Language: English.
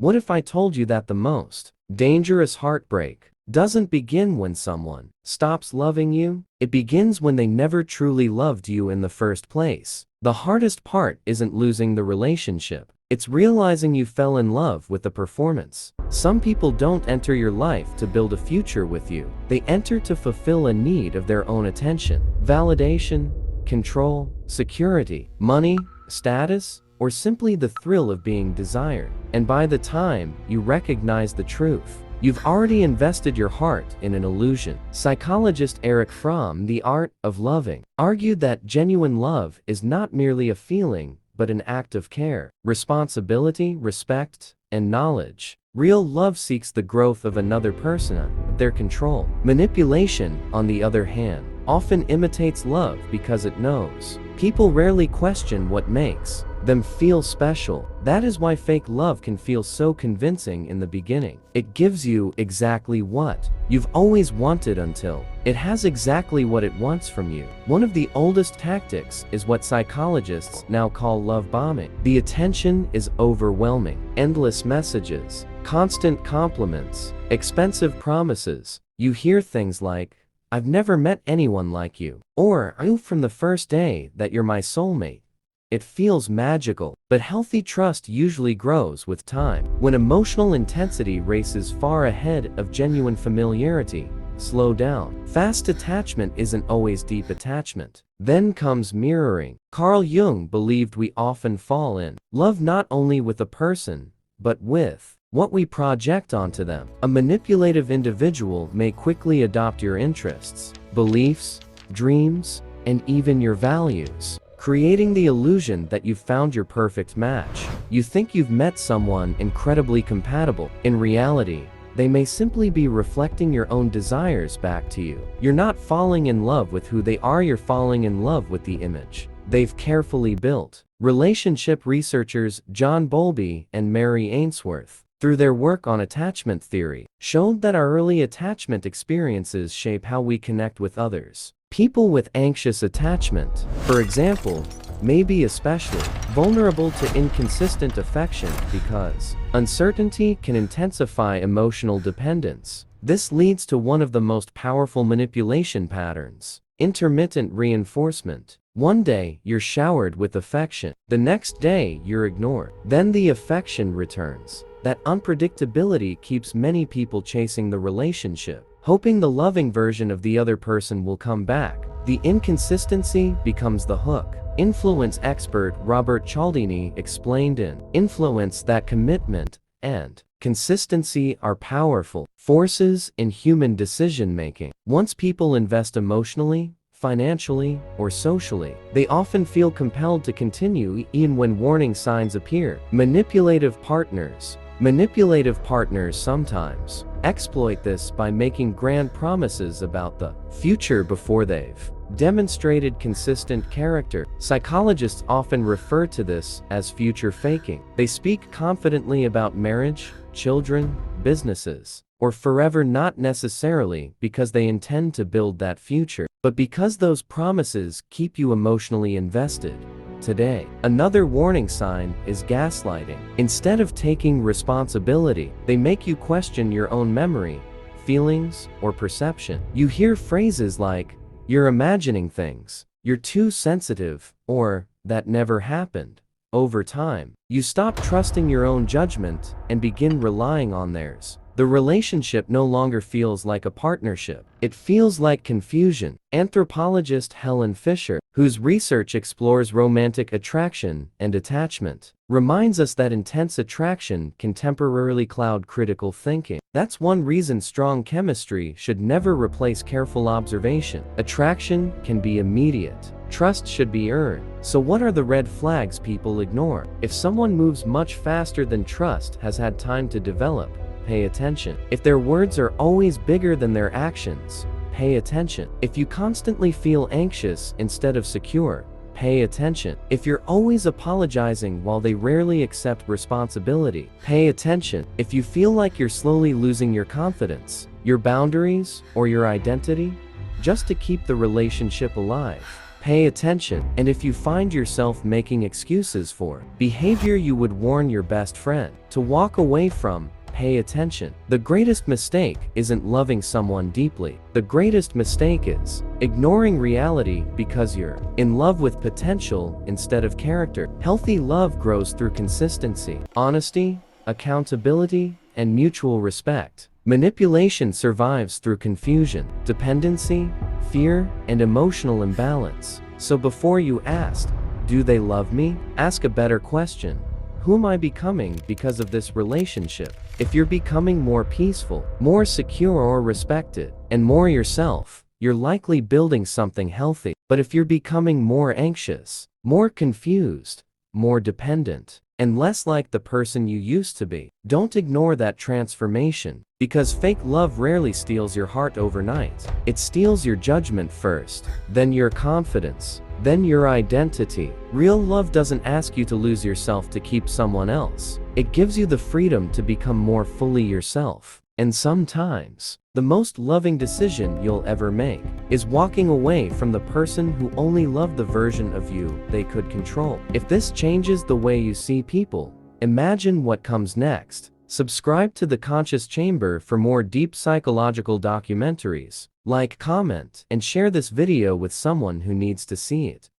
What if I told you that the most dangerous heartbreak doesn't begin when someone stops loving you? It begins when they never truly loved you in the first place. The hardest part isn't losing the relationship. It's realizing you fell in love with the performance. Some people don't enter your life to build a future with you. They enter to fulfill a need of their own attention, validation, control, security, money, status, or simply the thrill of being desired. And by the time you recognize the truth, you've already invested your heart in an illusion. Psychologist Eric Fromm, The Art of Loving, argued that genuine love is not merely a feeling, but an act of care, responsibility, respect, and knowledge. Real love seeks the growth of another person, their control. Manipulation, on the other hand, often imitates love because it knows. People rarely question what makes them feel special. That is why fake love can feel so convincing in the beginning. It gives you exactly what you've always wanted until it has exactly what it wants from you. One of the oldest tactics is what psychologists now call love bombing. The attention is overwhelming. Endless messages, constant compliments, expensive promises. You hear things like, "I've never met anyone like you," or "I knew from the first day that you're my soulmate." It feels magical, but healthy trust usually grows with time. When emotional intensity races far ahead of genuine familiarity, slow down. Fast attachment isn't always deep attachment. Then comes mirroring. Carl Jung believed we often fall in love not only with a person, but with what we project onto them. A manipulative individual may quickly adopt your interests, beliefs, dreams, and even your values, creating the illusion that you've found your perfect match. You think you've met someone incredibly compatible. In reality, they may simply be reflecting your own desires back to you. You're not falling in love with who they are, you're falling in love with the image they've carefully built. Relationship researchers John Bowlby and Mary Ainsworth, through their work on attachment theory, showed that our early attachment experiences shape how we connect with others. People with anxious attachment, for example, may be especially vulnerable to inconsistent affection because uncertainty can intensify emotional dependence. This leads to one of the most powerful manipulation patterns: intermittent reinforcement. One day, you're showered with affection. The next day, you're ignored. Then the affection returns. That unpredictability keeps many people chasing the relationship, hoping the loving version of the other person will come back. The inconsistency becomes the hook. Influence expert Robert Cialdini explained in Influence that commitment and consistency are powerful forces in human decision-making. Once people invest emotionally, financially, or socially, they often feel compelled to continue even when warning signs appear. Manipulative partners sometimes exploit this by making grand promises about the future before they've demonstrated consistent character. Psychologists often refer to this as future faking. They speak confidently about marriage, children, businesses, or forever, not necessarily because they intend to build that future, but because those promises keep you emotionally invested today. Another warning sign is gaslighting. Instead of taking responsibility, they make you question your own memory, feelings, or perception. You hear phrases like, "You're imagining things," "You're too sensitive," or "That never happened." Over time, you stop trusting your own judgment and begin relying on theirs. The relationship no longer feels like a partnership. It feels like confusion. Anthropologist Helen Fisher, whose research explores romantic attraction and attachment, reminds us that intense attraction can temporarily cloud critical thinking. That's one reason strong chemistry should never replace careful observation. Attraction can be immediate. Trust should be earned. So what are the red flags people ignore? If someone moves much faster than trust has had time to develop, pay attention. If their words are always bigger than their actions, pay attention. If you constantly feel anxious instead of secure, pay attention. If you're always apologizing while they rarely accept responsibility, pay attention. If you feel like you're slowly losing your confidence, your boundaries, or your identity, just to keep the relationship alive, pay attention. And if you find yourself making excuses for behavior you would warn your best friend to walk away from, pay attention. The greatest mistake isn't loving someone deeply. The greatest mistake is ignoring reality because you're in love with potential instead of character. Healthy love grows through consistency, honesty, accountability, and mutual respect. Manipulation survives through confusion, dependency, fear, and emotional imbalance. So before you ask, do they love me? Ask a better question. Who am I becoming because of this relationship? If you're becoming more peaceful, more secure or respected, and more yourself, you're likely building something healthy. But if you're becoming more anxious, more confused, more dependent, and less like the person you used to be, don't ignore that transformation, because fake love rarely steals your heart overnight. It steals your judgment first, then your confidence, then your identity. Real love doesn't ask you to lose yourself to keep someone else. It gives you the freedom to become more fully yourself. And sometimes, the most loving decision you'll ever make is walking away from the person who only loved the version of you they could control. If this changes the way you see people, imagine what comes next. Subscribe to The Conscious Chamber for more deep psychological documentaries. Like, comment, and share this video with someone who needs to see it.